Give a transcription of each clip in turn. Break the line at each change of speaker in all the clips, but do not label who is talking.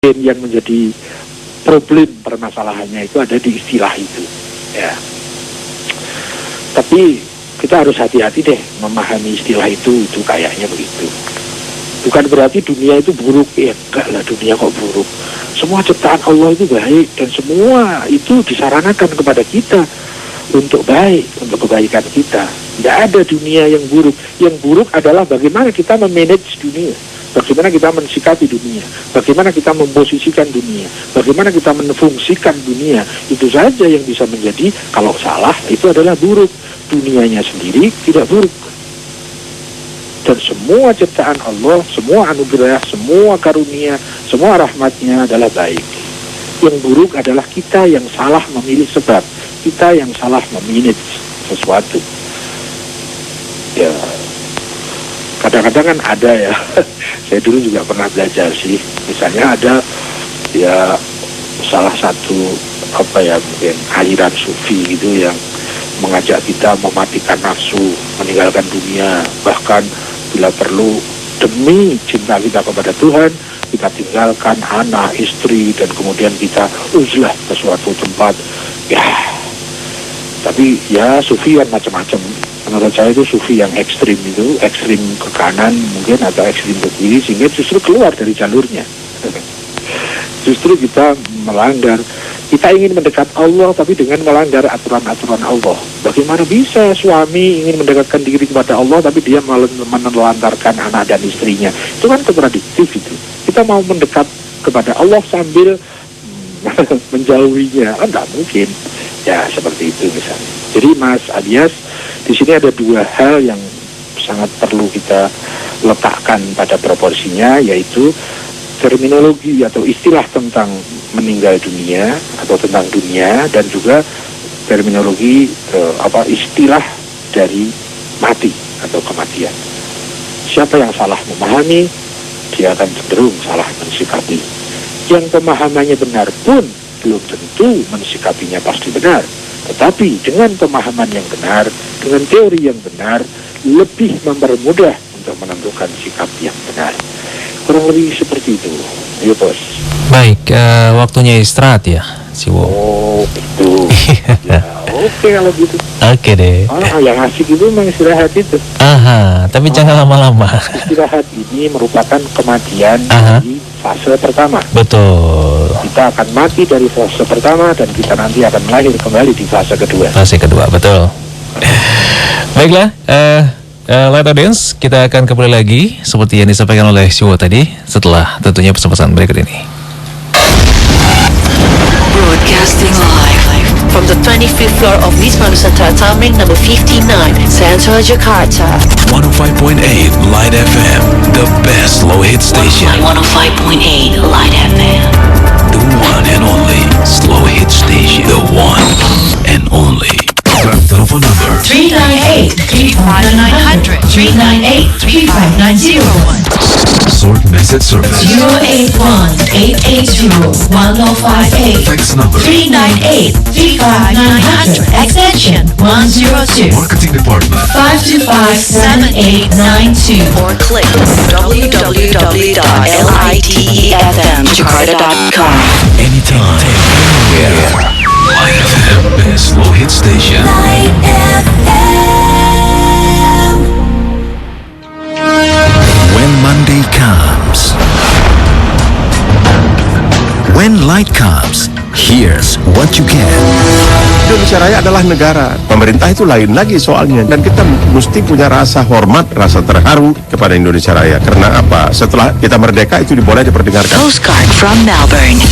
yang menjadi problem permasalahannya itu ada di istilah itu, ya. Tapi kita harus hati-hati deh memahami istilah itu kayaknya begitu. Bukan berarti dunia itu buruk, ya enggak lah, dunia kok buruk. Semua ciptaan Allah itu baik dan semua itu disarankan kepada kita untuk baik, untuk kebaikan kita. Tidak ada dunia yang buruk. Yang buruk adalah bagaimana kita memanage dunia, bagaimana kita mensikapi dunia, bagaimana kita memposisikan dunia, bagaimana kita menfungsikan dunia. Itu saja yang bisa menjadi, kalau salah itu adalah buruk. Dunianya sendiri tidak buruk. Dan semua ciptaan Allah, semua anugerah, semua karunia, semua rahmatnya adalah baik. Yang buruk adalah kita yang salah memilih sebab, kita yang salah memanage sesuatu. Ya, kadang-kadang kan ada ya, saya dulu juga pernah belajar sih, misalnya ada ya salah satu mungkin aliran sufi gitu yang mengajak kita mematikan nafsu, meninggalkan dunia, bahkan bila perlu demi cinta kita kepada Tuhan, kita tinggalkan anak, istri, dan kemudian kita uzlah ke suatu tempat. Ya, tapi ya sufi kan macam-macam. Menurut saya itu sufi yang ekstrim itu, ekstrim ke kanan mungkin atau ekstrim ke kiri, sehingga justru keluar dari jalurnya. Justru kita melanggar. Kita ingin mendekat Allah tapi dengan melanggar aturan-aturan Allah. Bagaimana bisa suami ingin mendekatkan diri kepada Allah tapi dia menelantarkan anak dan istrinya? Itu kan kontradiktif itu. Kita mau mendekat kepada Allah sambil menjauhinya, kan tidak mungkin. Ya seperti itu misalnya. Jadi Mas Alias, di sini ada dua hal yang sangat perlu kita letakkan pada proporsinya, yaitu terminologi atau istilah tentang meninggal dunia atau tentang dunia, dan juga terminologi istilah dari mati atau kematian. Siapa yang salah memahami, dia akan cenderung salah mensikapi. Yang pemahamannya benar pun belum tentu mensikapinya pasti benar. Tetapi dengan pemahaman yang benar, dengan teori yang benar, lebih mempermudah untuk menentukan sikap yang benar. Kurang lebih seperti itu. Ayo bos.
Baik, waktunya istirahat ya, Siwo.
Oh, betul. Ya, oke kalau gitu.
Oke deh.
Yang asik itu memang istirahat itu.
Aha, tapi jangan lama-lama.
Istirahat ini merupakan kematian di fase pertama.
Betul.
Kita akan mati dari fase pertama dan kita nanti akan lahir kembali di fase kedua.
Fase kedua, betul. Baiklah, Light Audience, kita akan kembali lagi seperti yang disampaikan oleh Siwo tadi setelah tentunya pesan-pesan berikut ini.
Broadcasting live from the 25th floor of Wisma Nusantara Tamrin number 59, Central Jakarta.
105.8 Light FM, the best slow hit station.
105.8 Light FM,
the one and only slow hit station. The one and only. Telephone number
398-35900, 398-35901.
Short message service
081-880-1058.
Text number
398-35900, extension 102.
Marketing Department
525-7892, or click www.litefmjakarta.com.
anytime, anywhere. Light FM, best slow hit station.
Light FM.
When Monday comes, when light comes, here's what you get.
Indonesia Raya adalah negara. Pemerintah itu lain lagi soalnya. Dan kita mesti punya rasa hormat, rasa terharu kepada Indonesia Raya. Karena apa? Setelah kita merdeka itu boleh diperdengarkan.
Postcard from Melbourne.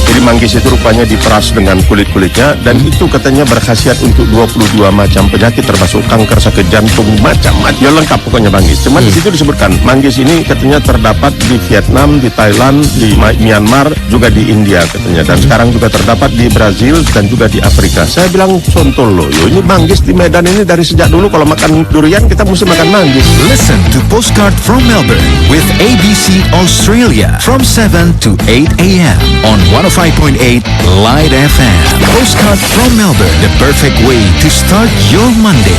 Jadi manggis itu rupanya diperas dengan kulit-kulitnya. Dan itu katanya berkhasiat untuk 22 macam penyakit, termasuk kanker, sakit jantung, macam-macam. Ya lengkap pokoknya manggis. Cuma di situ disebutkan manggis ini katanya terdapat di Vietnam, di Thailand, di Myanmar, juga di India katanya. Dan sekarang juga terdapat di Brazil dan juga di Afrika. Saya bilang contoh loh, ini manggis di Medan ini dari sejak dulu kalau makan durian kita mesti makan manggis.
Listen to Postcard from Melbourne with ABC Australia from 7 to 8 a.m. on 105.8 Light FM. Postcard from Melbourne, the perfect way to start your Monday.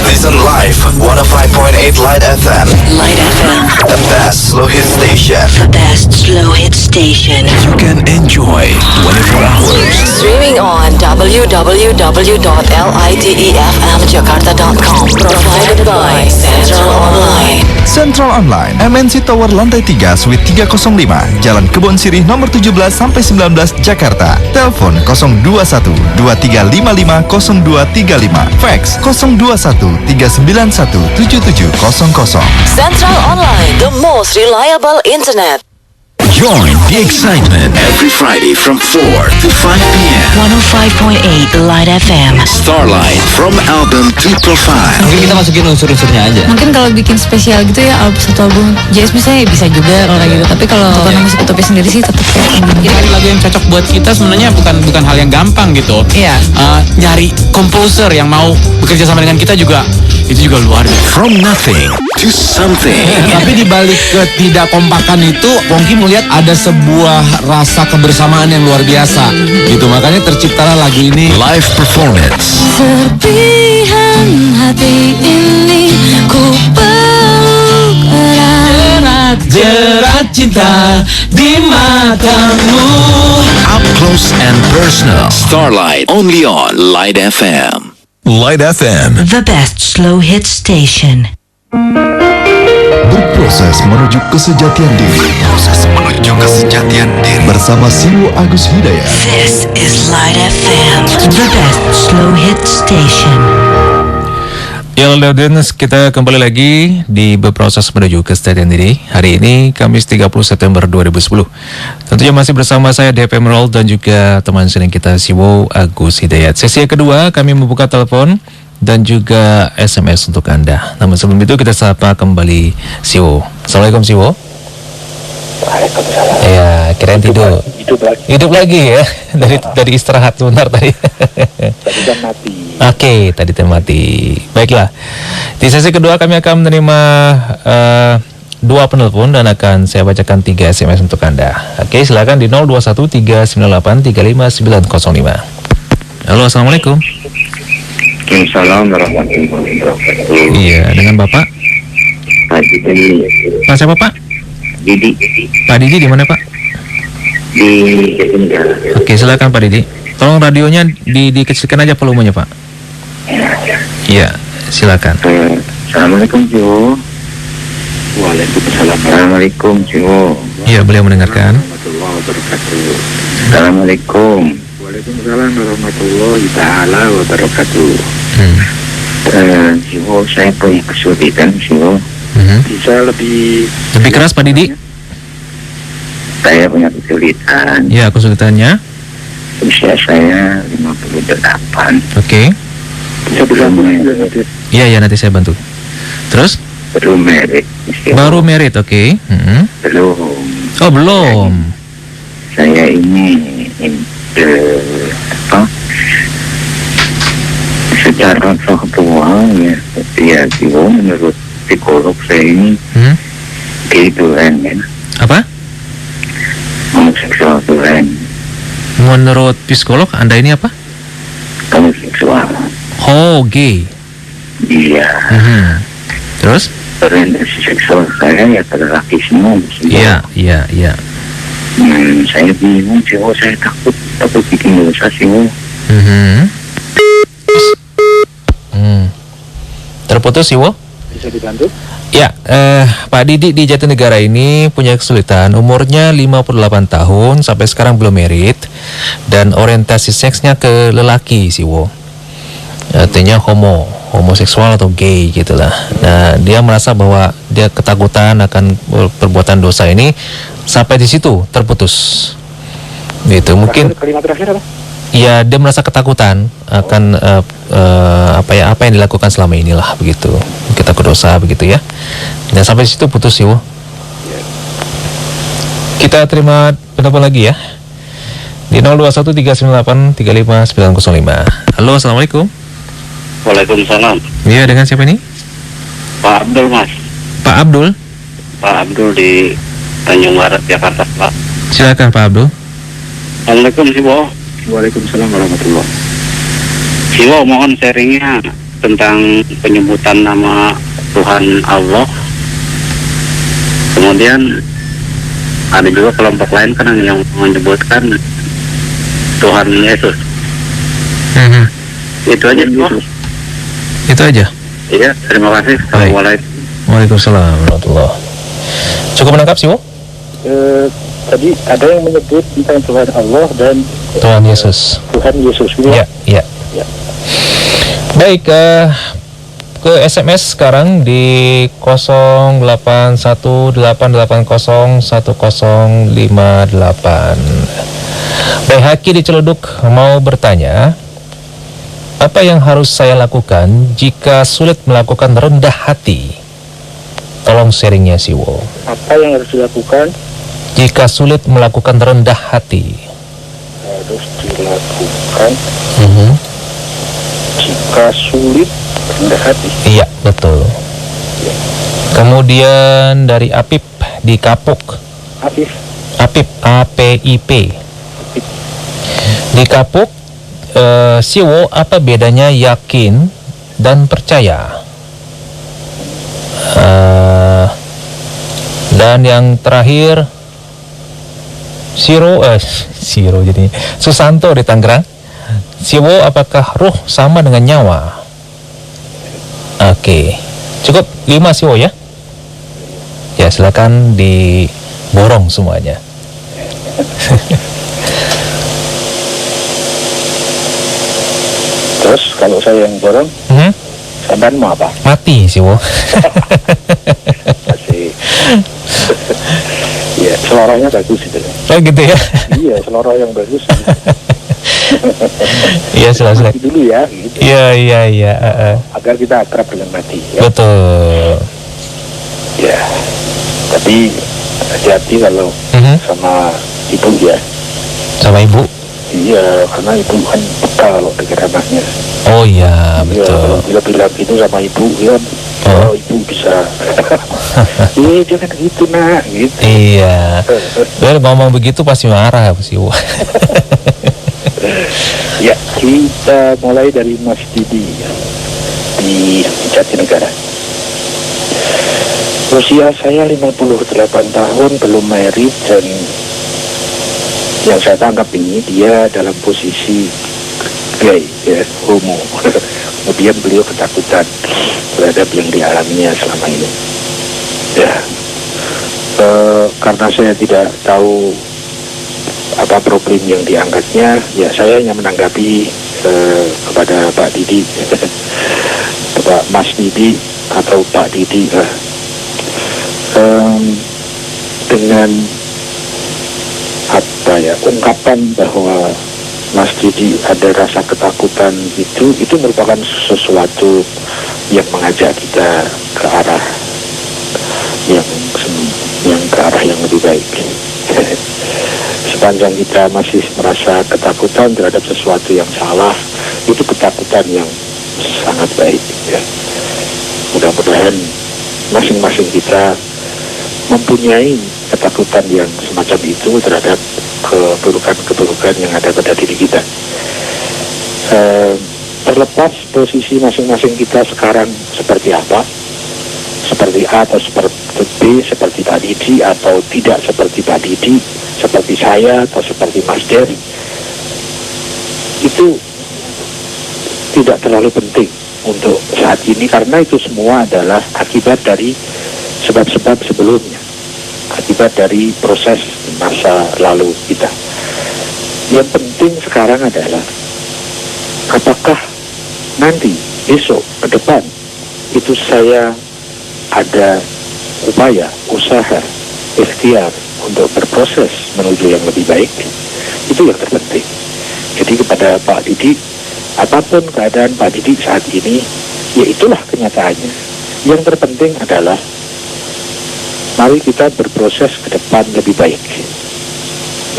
Listen live 105.8 Light FM.
Light FM,
The best slow hit station.
the best slow hit station.
You can enjoy 24 hours.
Streaming on www.lidefmjakarta.com. Provided by Central Online.
Central Online, MNC Tower Lantai 3, Suite 305, Jalan Kebon Sirih nomor 17-19, Jakarta. Telepon 021-2355-0235. Fax 021-391-7700.
Central Online, the most reliable internet.
Join the excitement every Friday from 4 to 5 p.m.
105.8 Light FM.
Starlight from album to profile.
Mungkin kita masukin unsur-unsurnya aja.
Mungkin kalau bikin spesial gitu ya, satu album jazz misalnya bisa juga kalau kayak gitu. Tapi kalau untuk musik utopia sendiri sih tetap kayak
Jadi lagu yang cocok buat kita sebenarnya bukan hal yang gampang gitu.
Iya.
Nyari komposer yang mau bekerja sama dengan kita juga itu juga luar biasa.
From nothing to something.
Tapi di balik ketidakkompakan itu, Pongki melihat ada sebuah rasa kebersamaan yang luar biasa. Gitu, makanya terciptalah lagu ini.
Live performance.
serpihan hati ini ku peluk erat.
Jerat cinta di matamu.
Up close and personal. Starlight only on Light FM. Light FM.
The best slow hit station.
Berproses menuju kesejatian diri. Bersama Siwo Agus Hidayat.
This is Light FM, the best slow hit station.
Ya, audiens, kita kembali lagi di berproses menuju kesejatian diri. Hari ini Kamis 30 September 2010. Tentunya masih bersama saya DP Emerald dan juga teman sering kita Siwo Agus Hidayat. Sesi yang kedua kami membuka telepon dan juga SMS untuk Anda. Namun sebelum itu kita sapa kembali Siwo. Assalamualaikum Siwo.
Waalaikumsalam.
Ya, kirain tidur. Hidup lagi ya. Dari istirahat sebentar tadi.
Tadi kan mati.
Oke, tadi mati. Baiklah. Di sesi kedua kami akan menerima dua penelpon dan akan saya bacakan 3 SMS untuk Anda. Oke, silakan di 0213983505. Halo, assalamualaikum.
Waalaikumsalam warahmatullahi wabarakatuh.
Iya, dengan Bapak.
Pak Didi.
Pak siapa Pak?
Didi
Pak Didi di mana Pak?
di Jatinegara.
Oke, silakan Pak Didi. Tolong radionya dikecilkan aja volumenya Pak. Iya, silakan.
Assalamualaikum Jo. Waalaikumsalam. Assalamualaikum Jo.
Iya, beliau mendengarkan.
Warahmatullahi wabarakatuh. Assalamualaikum. Waalaikumsalam warahmatullahi taala wabarakatuh. Jo, saya punya kesulitan Jo. Bisa lebih
Keras Pak Didi?
Saya punya kesulitan.
Ya, kesulitannya.
Usia saya 58.
Oke.
Bisa bilang
Iya, nanti saya bantu. Terus?
belum merit.
Baru merit, oke.
Belum.
Oh, belum.
Saya ini secara faktual ya Jo, menurut psikolog saya ini kehidupan ya.
Apa?
Homoseksual keren.
Menurut psikolog Anda ini apa?
Homoseksual.
Oh, gay.
Iya.
Terus?
Orientasi seksual saya ya lelaki semua.
Iya.
Saya bingung Jo, saya takut bikin dosa Jo.
Terputus Siwo?
Bisa dibantu?
Ya, Pak Didi di Jatinegara ini punya kesulitan. Umurnya 58 tahun, sampai sekarang belum merit. Dan orientasi seksnya ke lelaki Siwo. Artinya homoseksual atau gay gitulah. Nah, dia merasa bahwa dia ketakutan akan perbuatan dosa ini. Sampai di situ terputus. Gitu, mungkin
Kalimat terakhir apa?
ya dia merasa ketakutan akan apa yang dilakukan selama inilah begitu, kita berdosa begitu ya. Dan sampai situ putus Siwo. Kita terima penelpon lagi ya di 0213983595. Halo, assalamualaikum.
Waalaikumsalam.
Iya, dengan siapa ini?
Pak Abdul Mas.
Pak Abdul.
Pak Abdul di Tanjung Barat, Jakarta Pak.
Silakan Pak Abdul.
Assalamualaikum Siwo. Waalaikumsalam warahmatullahi. Siwo, mohon sharingnya.
tentang penyebutan nama Tuhan Allah. Kemudian ada juga kelompok lain kan yang menyebutkan Tuhan Yesus. Itu aja dulu.
Itu aja.
Iya, terima kasih. Assalamualaikum.
Waalaikumsalam warahmatullahi. Cukup menangkap sih, Wo?
Tadi ada yang menyebut tentang Tuhan Allah dan
Tuhan Yesus.
Tuhan Yesus.
Iya, iya.
Ya.
Baik, ke SMS sekarang di 0818801058. Baik, Haki di Ciledug mau bertanya, apa yang harus saya lakukan jika sulit melakukan rendah hati? Tolong sharingnya Siwo.
Apa yang harus dilakukan?
Jika sulit melakukan rendah hati.
Harus dilakukan jika sulit rendah hati.
Iya, betul. Kemudian dari Apip di Kapuk.
Apip,
APIP. Di Kapuk, Siwo, apa bedanya yakin dan percaya? Dan yang terakhir Siro jadi Susanto di Tangerang. Siwo, apakah ruh sama dengan nyawa? Oke, cukup 5 Siwo ya. Ya, silakan diborong semuanya.
Terus kalau saya yang borong, sampean mau apa?
Mati Siwo.
Masih. Ya, selorohnya bagus itu.
Oh gitu ya?
Iya, seloroh yang bagus.
Iya, silakan.
Mati dulu ya, gitu.
Iya.
Agar kita akrab dengan mati. Ya.
Betul.
Ya, tapi hati-hati kalau sama ibu ya.
Sama ibu?
Iya, karena ibu kan peka kalau pikir anaknya.
Oh iya, betul.
Bila bilang gitu sama ibu, ya, oh ibu bisa. Jangan gitu nak, gitu.
Iya. Well, ngomong begitu pasti marah sih.
Ya, kita mulai dari Mas Didi di Jatinegara. Usia saya 58 tahun, belum married, dan yang saya tangkap ini dia dalam posisi gay, ya, homo. Kemudian beliau ketakutan terhadap yang dialaminya selama ini. Ya, karena saya tidak tahu apa problem yang diangkatnya, ya saya hanya menanggapi kepada Pak Didi, Pak Mas Didi atau Pak Didi, dengan apa ya, ungkapan bahwa Mas Didi ada rasa ketakutan itu merupakan sesuatu yang mengajak kita ke arah yang ke arah yang lebih baik. Sepanjang kita masih merasa ketakutan terhadap sesuatu yang salah, itu ketakutan yang sangat baik ya. Mudah-mudahan masing-masing kita mempunyai ketakutan yang semacam itu terhadap keburukan-keburukan yang ada pada diri kita. Terlepas posisi masing-masing kita sekarang seperti apa, seperti A atau seperti B, seperti Pak Didi atau tidak seperti Pak Didi, seperti saya atau seperti Mas Der, itu tidak terlalu penting untuk saat ini, karena itu semua adalah akibat dari sebab-sebab sebelumnya, akibat dari proses masa lalu kita. Yang penting sekarang adalah apakah nanti, besok, ke depan itu saya ada upaya, usaha, ikhtiar untuk berproses menuju yang lebih baik. Itu yang terpenting. Jadi kepada Pak Didi, apapun keadaan Pak Didi saat ini, ya itulah kenyataannya. Yang terpenting adalah mari kita berproses ke depan lebih baik.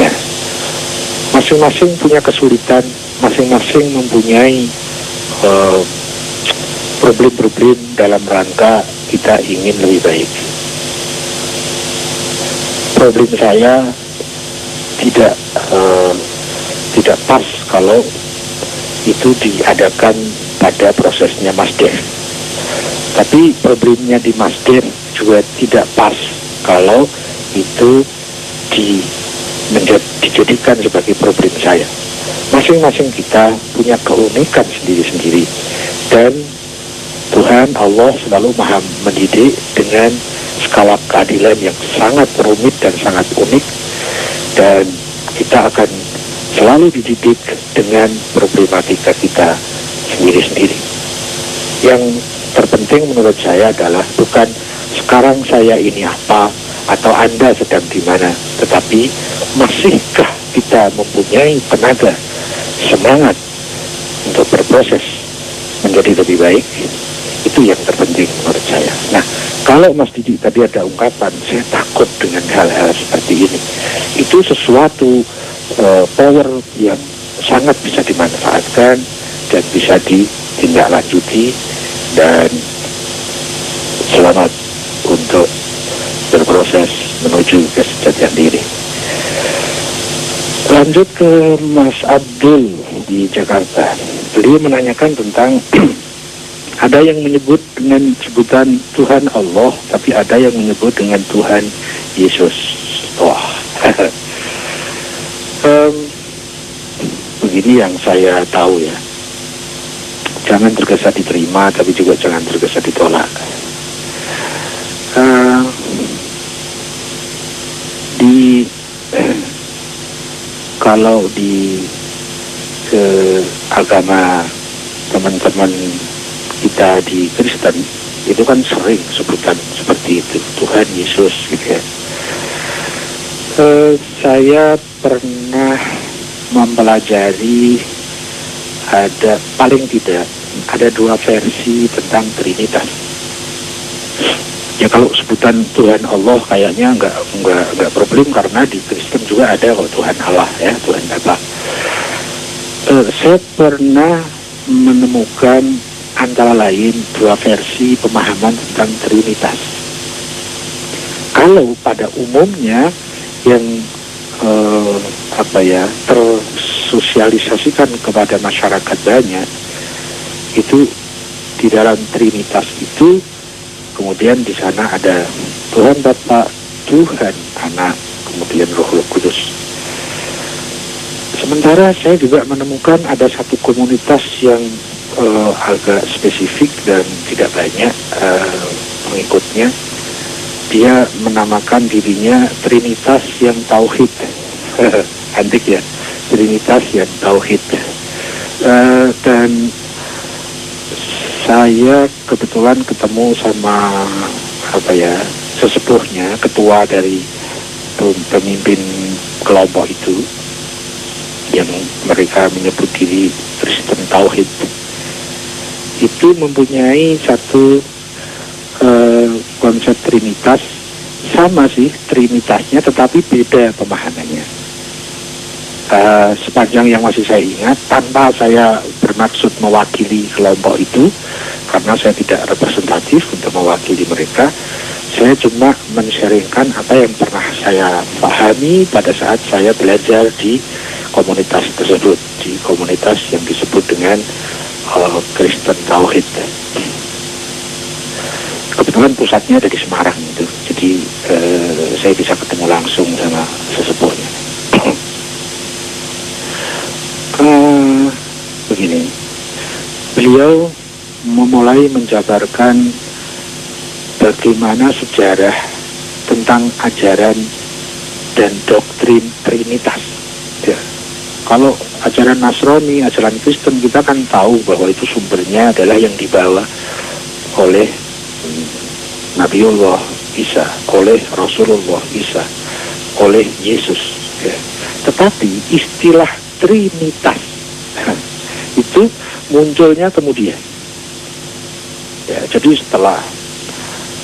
Ya, masing-masing punya kesulitan, masing-masing mempunyai problem-problem dalam rangka kita ingin lebih baik. Problem saya tidak pas kalau itu diadakan pada prosesnya Masdev. Tapi problemnya di Masdev juga tidak pas kalau itu dijadikan sebagai problem saya. Masing-masing kita punya keunikan sendiri-sendiri, dan Tuhan Allah selalu maha mendidik dengan skala keadilan yang sangat rumit dan sangat unik, dan kita akan selalu dididik dengan problematika kita sendiri-sendiri. Yang terpenting menurut saya adalah bukan sekarang saya ini apa atau Anda sedang di mana, tetapi masihkah kita mempunyai tenaga, semangat untuk berproses menjadi lebih baik. Itu yang terpenting menurut saya. Nah, kalau Mas Didi tadi ada ungkapan, saya takut dengan hal-hal seperti ini, itu sesuatu power yang sangat bisa dimanfaatkan dan bisa ditindaklanjuti, dan selamat untuk berproses menuju kesejahteraan diri. Lanjut ke Mas Abdul di Jakarta. Beliau menanyakan tentang ada yang menyebut dengan sebutan Tuhan Allah, tapi ada yang menyebut dengan Tuhan Yesus. Wah, begini yang saya tahu ya. Jangan tergesa diterima, tapi juga jangan tergesa ditolak. Kalau di agama teman-teman kita di Kristen itu kan sering sebutan seperti itu, Tuhan Yesus gitu ya. Saya pernah mempelajari paling tidak ada 2 versi tentang Trinitas. Ya kalau sebutan Tuhan Allah kayaknya nggak problem, karena di Kristen juga ada kok Tuhan Allah ya, Tuhan Bapa. Saya pernah menemukan antara lain 2 versi pemahaman tentang Trinitas. Kalau pada umumnya yang tersosialisasikan kepada masyarakat banyak itu di dalam Trinitas itu, kemudian di sana ada Tuhan Bapa, Tuhan Anak, kemudian Roh Kudus. Sementara saya juga menemukan ada satu komunitas yang agak spesifik dan tidak banyak pengikutnya. Dia menamakan dirinya Trinitas yang Tauhid. Antik ya, Trinitas yang Tauhid. Dan saya kebetulan ketemu sama sesepuhnya, ketua dari pemimpin kelompok itu, yang mereka menyebut diri Kristen Tauhid. Itu mempunyai satu konsep Trinitas, sama sih Trinitasnya, tetapi beda pemahamannya. Sepanjang yang masih saya ingat, tanpa saya bermaksud mewakili kelompok itu, karena saya tidak representatif untuk mewakili mereka, saya cuma men-sharingkan apa yang pernah saya pahami pada saat saya belajar di komunitas tersebut, di komunitas yang disebut dengan Kristen Tauhid. Kebetulan pusatnya ada di Semarang itu, jadi saya bisa ketemu langsung sama sesepuhnya. Begini, beliau memulai menjabarkan bagaimana sejarah tentang ajaran dan doktrin Trinitas. Ya. Kalau ajaran Nasrani, ajaran Kristen, kita kan tahu bahwa itu sumbernya adalah yang dibawa oleh Nabiullah Isa, oleh Rasulullah Isa, oleh Yesus. Ya. Tetapi istilah Trinitas itu munculnya kemudian. Ya, jadi setelah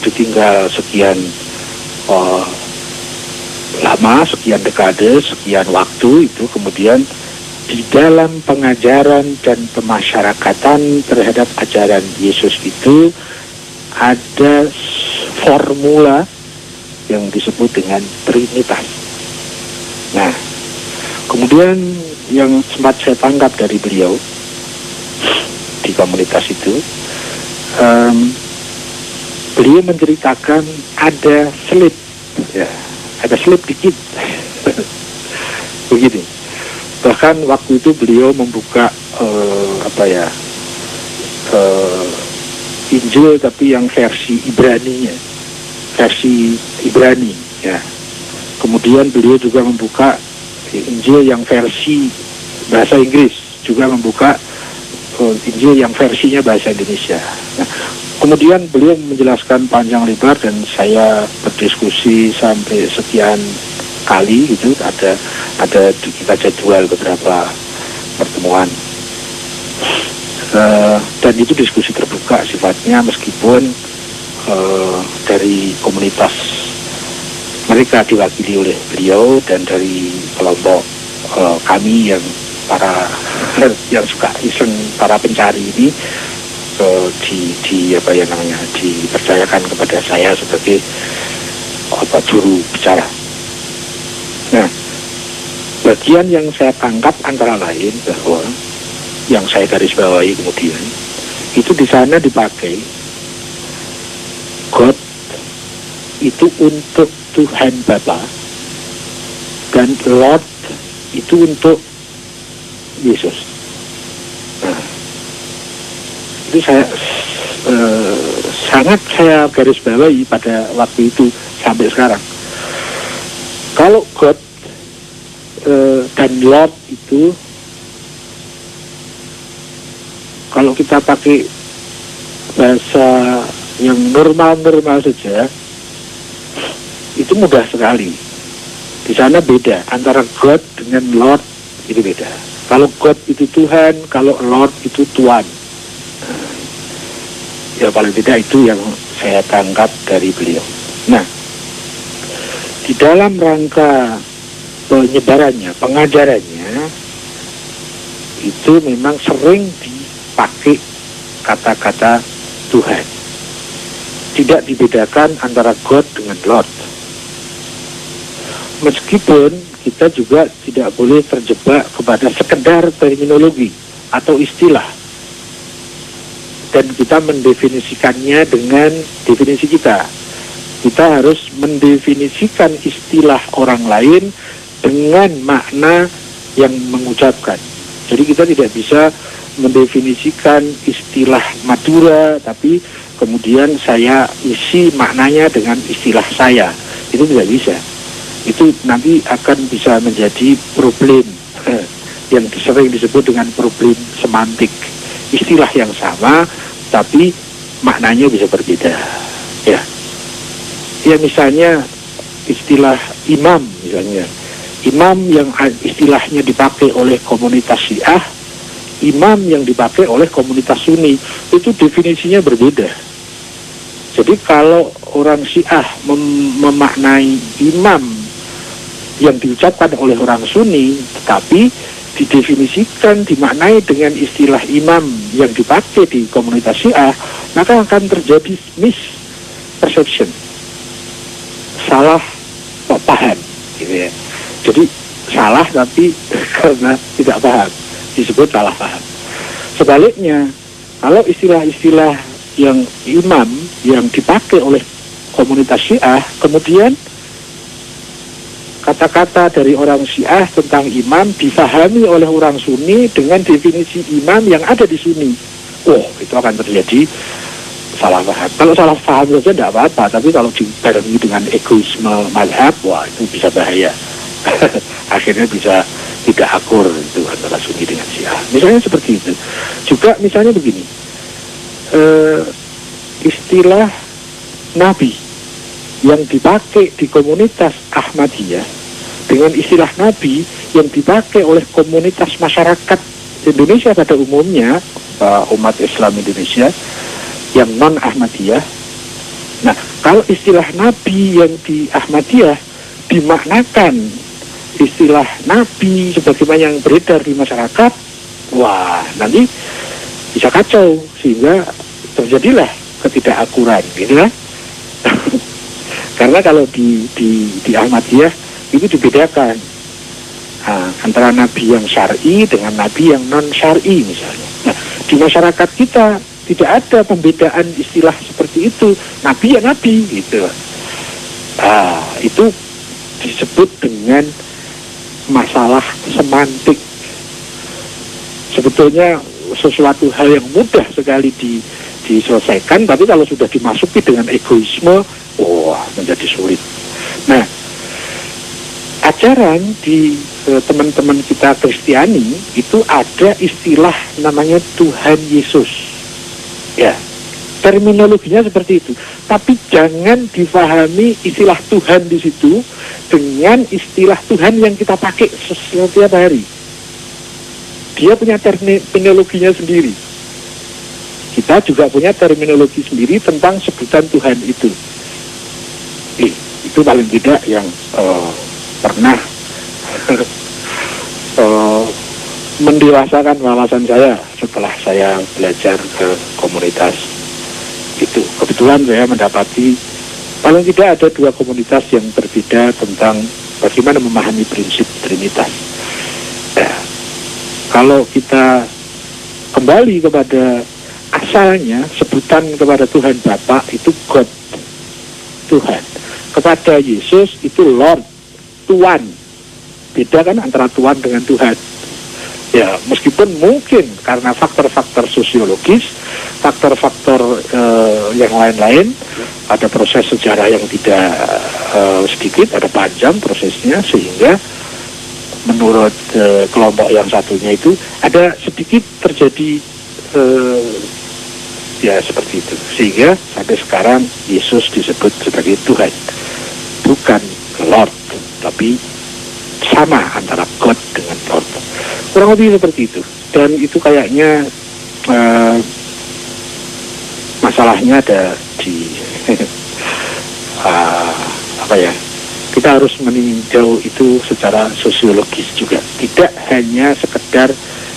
ditinggal sekian lama, sekian dekade, sekian waktu, itu kemudian di dalam pengajaran dan pemasyarakatan terhadap ajaran Yesus itu ada formula yang disebut dengan Trinitas. Nah, kemudian yang sempat saya tangkap dari beliau, di komunitas itu, beliau menceritakan ada selip, ya, ada selip dikit, begini. Bahkan waktu itu beliau membuka Injil tapi yang versi Ibrani, ya. Kemudian beliau juga membuka Injil yang versi bahasa Inggris, juga membuka Injil yang versinya bahasa Indonesia. Nah, kemudian beliau menjelaskan panjang lebar dan saya berdiskusi sampai sekian kali gitu. Ada kita jadwal beberapa pertemuan. Dan itu diskusi terbuka sifatnya, meskipun dari komunitas mereka diwakili oleh beliau dan dari kelompok kami yang yang suka iseng, para pencari ini dipercayakan kepada saya sebagai juru bicara. Nah, bagian yang saya tangkap antara lain bahwa yang saya garis bawahi kemudian itu di sana dipakai God itu untuk Tuhan Bapa dan Lord itu untuk Yesus. Nah, itu sangat saya garis bawahi pada waktu itu sampai sekarang. Kalau God dan Lord itu, kalau kita pakai bahasa yang normal-normal saja, itu mudah sekali. Di sana beda antara God dengan Lord, itu beda. Kalau God itu Tuhan, kalau Lord itu Tuan. Ya paling tidak itu yang saya tangkap dari beliau. Nah, di dalam rangka penyebarannya, pengajarannya, itu memang sering dipakai kata-kata Tuhan. Tidak dibedakan antara God dengan Lord. Meskipun kita juga tidak boleh terjebak kepada sekedar terminologi atau istilah, dan kita mendefinisikannya dengan definisi kita. Kita harus mendefinisikan istilah orang lain dengan makna yang mengucapkan. Jadi kita tidak bisa mendefinisikan istilah Madura tapi kemudian saya isi maknanya dengan istilah saya. Itu tidak bisa. Itu nanti akan bisa menjadi problem yang sering disebut dengan problem semantik. Istilah yang sama tapi maknanya bisa berbeda. Ya misalnya istilah imam misalnya. Imam yang istilahnya dipakai oleh komunitas Syiah, imam yang dipakai oleh komunitas Sunni, itu definisinya berbeda. Jadi kalau orang Syiah memaknai imam yang diucapkan oleh orang Sunni, tetapi didefinisikan, dimaknai dengan istilah imam yang dipakai di komunitas Syiah, maka akan terjadi misperception, salah paham, gitu ya. Jadi salah tapi karena tidak paham disebut salah paham. Sebaliknya, kalau istilah-istilah yang imam yang dipakai oleh komunitas Syiah, kemudian kata-kata dari orang Syiah tentang imam difahami oleh orang Sunni dengan definisi imam yang ada di Sunni, itu akan terjadi salah paham. Kalau salah paham saja tidak apa-apa, tapi kalau dibarengi dengan egoisme mazhab, itu bisa bahaya. Akhirnya bisa tidak akur itu antara Sunni dengan Syiah. Misalnya seperti itu. Juga misalnya begini, istilah Nabi yang dipakai di komunitas Ahmadiyah dengan istilah Nabi yang dipakai oleh komunitas masyarakat Indonesia pada umumnya, umat Islam Indonesia yang non Ahmadiyah. Nah, kalau istilah Nabi yang di Ahmadiyah dimaknakan istilah Nabi sebagaimana yang beredar di masyarakat, nanti bisa kacau sehingga terjadilah ketidakakuran, gitu kan? Karena kalau di Ahmadiyah itu dibedakan antara Nabi yang syar'i dengan Nabi yang non syar'i misalnya. Nah, Di masyarakat kita tidak ada pembedaan istilah seperti itu. Nabi ya nabi gitu. Itu disebut dengan masalah semantik. Sebetulnya sesuatu hal yang mudah sekali diselesaikan, tapi kalau sudah dimasuki dengan egoisme, menjadi sulit. Nah, ajaran di teman-teman kita Kristiani itu ada istilah namanya Tuhan Yesus. Ya, terminologinya seperti itu. Tapi jangan difahami istilah Tuhan di situ dengan istilah Tuhan yang kita pakai setiap hari. Dia punya terminologinya sendiri. Kita juga punya terminologi sendiri tentang sebutan Tuhan itu. Itu paling tidak yang pernah mendewasakan wawasan saya setelah saya belajar ke komunitas itu. Kebetulan saya mendapati paling tidak ada 2 komunitas yang berbeda tentang bagaimana memahami prinsip Trinitas. Kalau kita kembali kepada asalnya, sebutan kepada Tuhan Bapa itu God, Tuhan. Kepada Yesus itu Lord, Tuan. Beda kan antara Tuan dengan Tuhan. Ya, meskipun mungkin karena faktor-faktor sosiologis, faktor-faktor yang lain-lain, ada proses sejarah yang tidak sedikit, ada panjang prosesnya, sehingga menurut kelompok yang satunya itu ada sedikit terjadi ya seperti itu, sehingga sampai sekarang Yesus disebut sebagai Tuhan, bukan Lord, tapi sama antara God dengan Lord, kurang lebih seperti itu. Dan itu kayaknya masalahnya ada di kita harus meninjau itu secara sosiologis juga, tidak hanya sekedar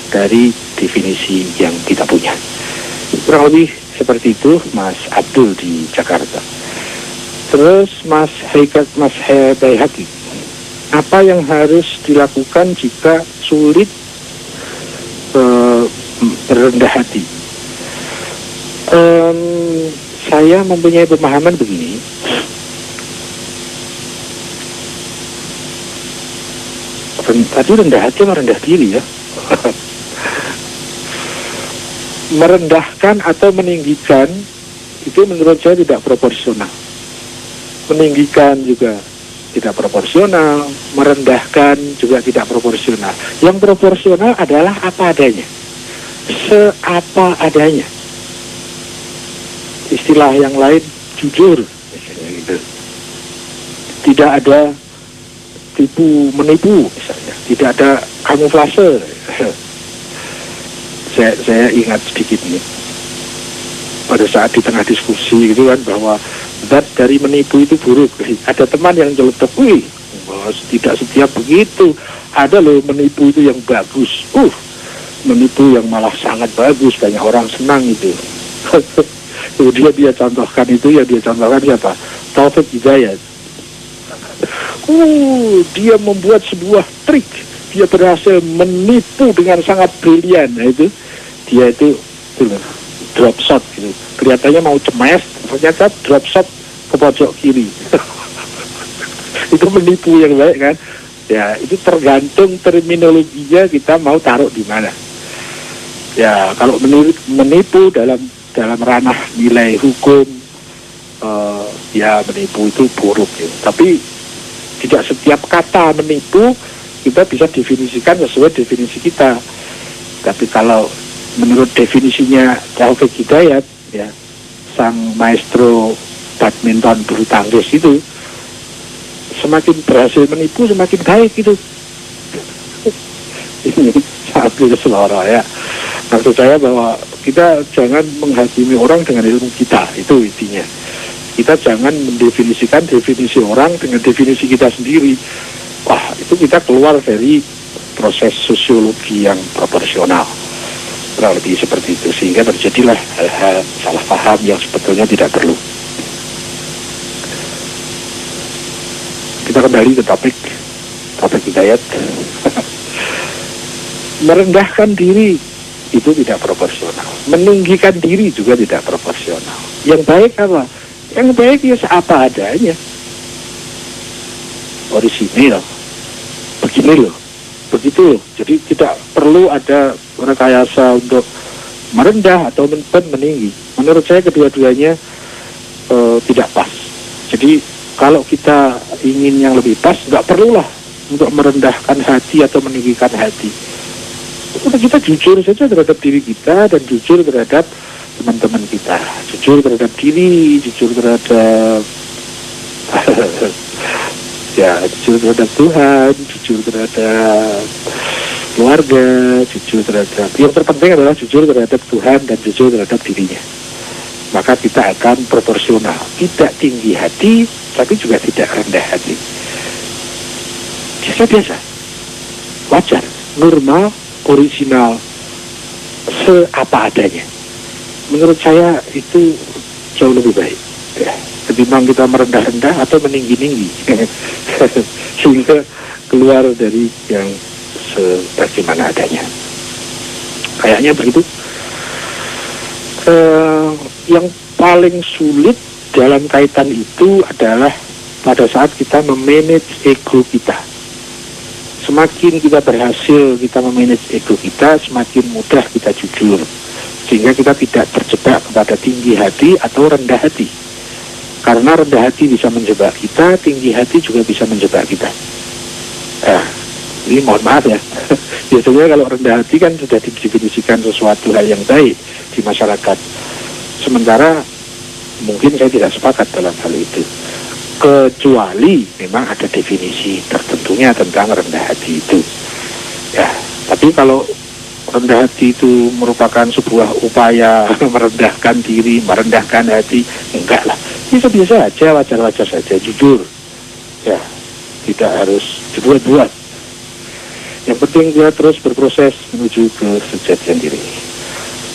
dari definisi yang kita punya. Kurang lebih seperti itu, Mas Abdul di Jakarta. Terus Mas Bayhaqi, apa yang harus dilakukan jika sulit berendah hati? Saya mempunyai pemahaman begini. Tadi rendah hati sama rendah diri ya. Merendahkan atau meninggikan itu menurut saya tidak proporsional. Meninggikan juga tidak proporsional, merendahkan juga tidak proporsional. Yang proporsional adalah apa adanya, seapa adanya. Istilah yang lain jujur, misalnya gitu. Tidak ada tipu menipu, misalnya. Tidak ada kamuflase. Saya ingat sedikit nih, pada saat di tengah diskusi gitu kan, bahwa zat dari menipu itu buruk. Ada teman yang nyeletuk, bos, tidak setiap begitu. Ada loh menipu itu yang bagus. Menipu yang malah sangat bagus, banyak orang senang itu. Kemudian dia contohkan itu, ya dia contohkan siapa? Taufik Hidayat. Dia membuat sebuah trik. Dia berhasil menipu dengan sangat brilian. Nah, itu dia itu drop shot gitu. Kelihatannya mau cemes, ternyata drop shot ke pojok kiri. Itu menipu yang baik kan? Ya, itu tergantung terminologinya kita mau taruh di mana. Ya, kalau menipu dalam ranah nilai hukum, ya menipu itu buruk ya. Tapi tidak setiap kata menipu kita bisa definisikan sesuai definisi kita. Tapi kalau menurut definisinya Taufik Hidayat, ya, sang maestro badminton bulu tangkis itu, semakin berhasil menipu semakin baik itu. Ini satu selora ya. Maksud saya bahwa kita jangan menghakimi orang dengan ilmu kita, itu intinya. Kita jangan mendefinisikan definisi orang dengan definisi kita sendiri. Wah, itu kita keluar dari proses sosiologi yang proporsional. Kurang lebih seperti itu, sehingga terjadilah hal-hal salah paham yang sebetulnya tidak perlu. Kita kembali ke topik Hidayat. Merendahkan diri itu tidak proporsional. Meninggikan diri juga tidak proporsional. Yang baik apa? Yang baik ya apa adanya. Orisinil. Begini loh. Begitu loh. Jadi tidak perlu ada rekayasa untuk merendah atau meninggi. Menurut saya kedua-duanya tidak pas. Jadi kalau kita ingin yang lebih pas, nggak perlulah untuk merendahkan hati atau meninggikan hati. Kita jujur saja terhadap diri kita dan jujur terhadap teman-teman kita, jujur terhadap diri, jujur terhadap ya, jujur terhadap Tuhan, jujur terhadap keluarga, jujur terhadap, yang terpenting adalah jujur terhadap Tuhan dan jujur terhadap dirinya. Maka kita akan proporsional, tidak tinggi hati tapi juga tidak rendah hati, biasa-biasa, wajar, normal, orisinal, seapa adanya. Menurut saya itu jauh lebih baik ya, ketimbang kita merendah-rendah atau meninggi-ninggi sehingga keluar dari yang sebagaimana adanya. Kayaknya begitu. Yang paling sulit dalam kaitan itu adalah pada saat kita memanage ego kita. Semakin kita berhasil kita memanage ego kita, semakin mudah kita jujur, sehingga kita tidak terjebak kepada tinggi hati atau rendah hati. Karena rendah hati bisa menjebak kita, tinggi hati juga bisa menjebak kita. Ini mohon maaf ya, biasanya kalau rendah hati kan sudah didefinisikan sesuatu hal yang baik di masyarakat. Sementara mungkin saya tidak sepakat dalam hal itu, kecuali memang ada definisi tertentunya tentang rendah hati itu ya. Tapi kalau rendah hati itu merupakan sebuah upaya merendahkan diri, merendahkan hati, enggak lah, biasa-biasa aja, wajar-wajar saja, jujur ya, tidak harus dibuat-buat. Yang penting dia terus berproses menuju ke sejatian diri.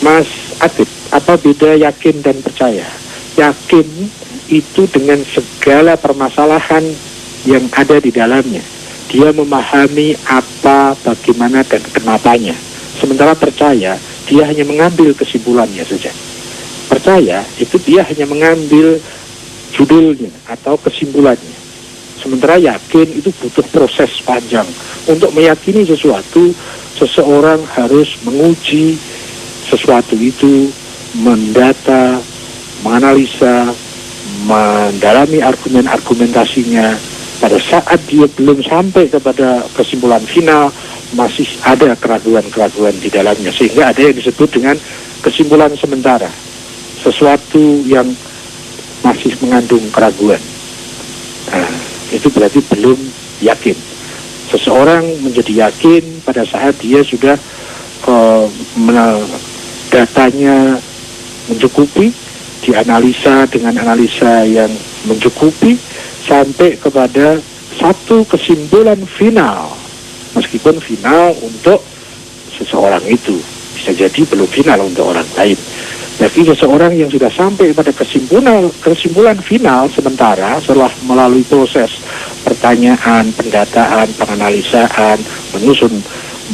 Mas Adib, apa beda yakin dan percaya? Yakin itu dengan segala permasalahan yang ada di dalamnya. Dia memahami apa, bagaimana, dan kenapanya. Sementara percaya, dia hanya mengambil kesimpulannya saja. Percaya itu dia hanya mengambil judulnya atau kesimpulannya. Sementara yakin itu butuh proses panjang. Untuk meyakini sesuatu, seseorang harus menguji sesuatu itu, mendata, menganalisa, mendalami argumentasinya. Pada saat dia belum sampai kepada kesimpulan final, masih ada keraguan-keraguan di dalamnya, sehingga ada yang disebut dengan kesimpulan sementara, sesuatu yang masih mengandung keraguan. Nah, itu berarti belum yakin. Seseorang menjadi yakin pada saat dia sudah datanya mencukupi, dianalisa dengan analisa yang mencukupi, sampai kepada satu kesimpulan final. Meskipun final untuk seseorang itu, bisa jadi belum final untuk orang lain. Jadi seseorang yang sudah sampai pada kesimpulan final sementara setelah melalui proses pertanyaan, pendataan, penganalisaan, menyusun,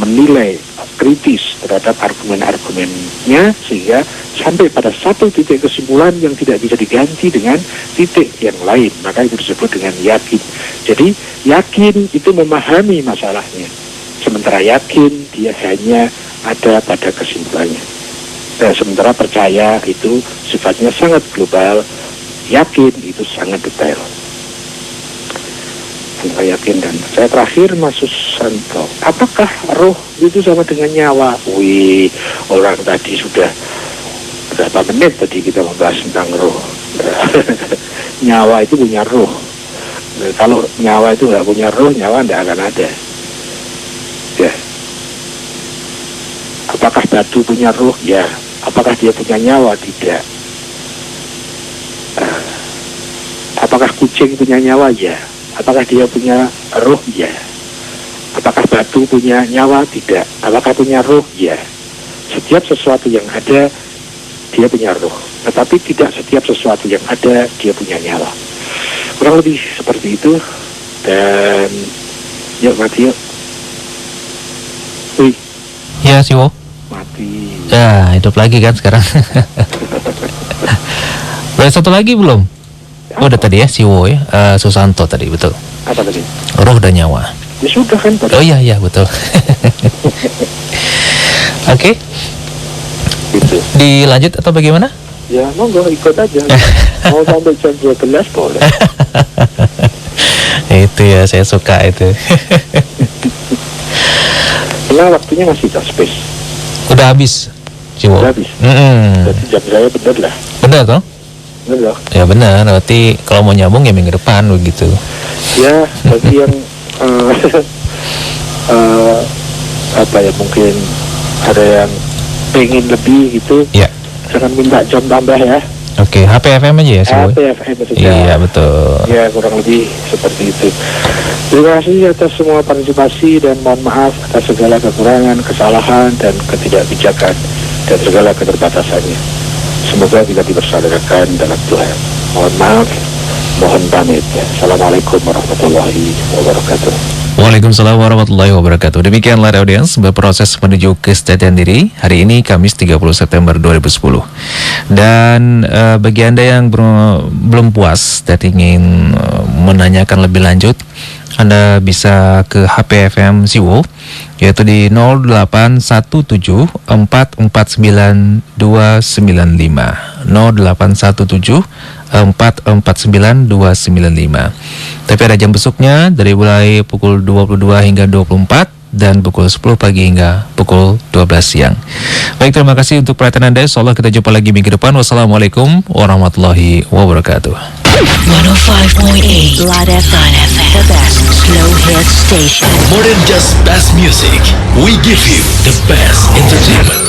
menilai kritis terhadap argumen-argumennya, sehingga sampai pada satu titik kesimpulan yang tidak bisa diganti dengan titik yang lain. Maka itu disebut dengan yakin. Jadi yakin itu memahami masalahnya, sementara yakin dia hanya ada pada kesimpulannya. Sementara percaya itu sifatnya sangat global, yakin itu sangat detail. Saya yakin dan saya terakhir Mas Susanto, apakah roh itu sama dengan nyawa? Wih, orang tadi sudah berapa menit tadi kita membahas tentang roh. Nyawa itu punya roh. Kalau nyawa itu nggak punya roh, nyawa tidak akan ada. Ya. Apakah batu punya roh? Ya. Apakah dia punya nyawa? Tidak. Apakah kucing punya nyawa? Ya. Apakah dia punya roh? Ya. Apakah batu punya nyawa? Tidak. Apakah punya roh? Ya. Setiap sesuatu yang ada, dia punya roh. Tetapi tidak setiap sesuatu yang ada, dia punya nyawa. Kurang lebih seperti itu. Dan yuk mati yuk. Wih.
Ya, Siwo.
Mati. Mati.
Ya, hidup lagi kan sekarang. Udah satu lagi belum? Oh, udah tadi ya, Siwo ya, Susanto tadi, betul.
Apa tadi?
Roh dan nyawa.
Ya sudah kan.
Oh iya, betul. Oke.
Gitu.
Dilanjut atau bagaimana?
Ya monggo ikut aja. Mau sampai jam 12 boleh.
Itu ya, saya suka itu.
Nah, waktunya masih tak space.
Udah habis, Siwo.
Udah habis. Berarti jam saya bener lah.
Bener toh?
Bener.
Ya benar, berarti kalau mau nyambung ya minggu depan begitu.
Ya, bagi yang apa ya, mungkin ada yang pengen lebih gitu.
Ya.
Jangan minta jam tambah ya.
Oke, HPFM aja ya, Siwo.
HPFM saja.
Iya, betul.
Ya, kurang lebih seperti itu. Terima kasih atas semua partisipasi dan mohon maaf atas segala kekurangan, kesalahan, dan ketidakbijakan dan segala keterbatasannya. Semoga kita dipersaudarakan dalam Tuhan. Mohon maaf, mohon pamit. Assalamualaikum warahmatullahi wabarakatuh.
Waalaikumsalam warahmatullahi wabarakatuh. Demikianlah audiens, berproses menuju kesejahteraan diri hari ini Kamis 30 September 2010. Dan bagi Anda yang belum puas dan ingin menanyakan lebih lanjut, Anda bisa ke HPFM Siwo, yaitu di 0817449295 0817449295. Tapi ada jam besuknya dari mulai pukul 22 hingga 24 dan pukul 10 pagi hingga pukul 12 siang. Baik, terima kasih untuk perhatian Anda. Insyaallah kita jumpa lagi minggu depan. Wassalamualaikum warahmatullahi wabarakatuh.
105.8 Light FM, the best slow hit station.
More than just best music, we give you the best entertainment.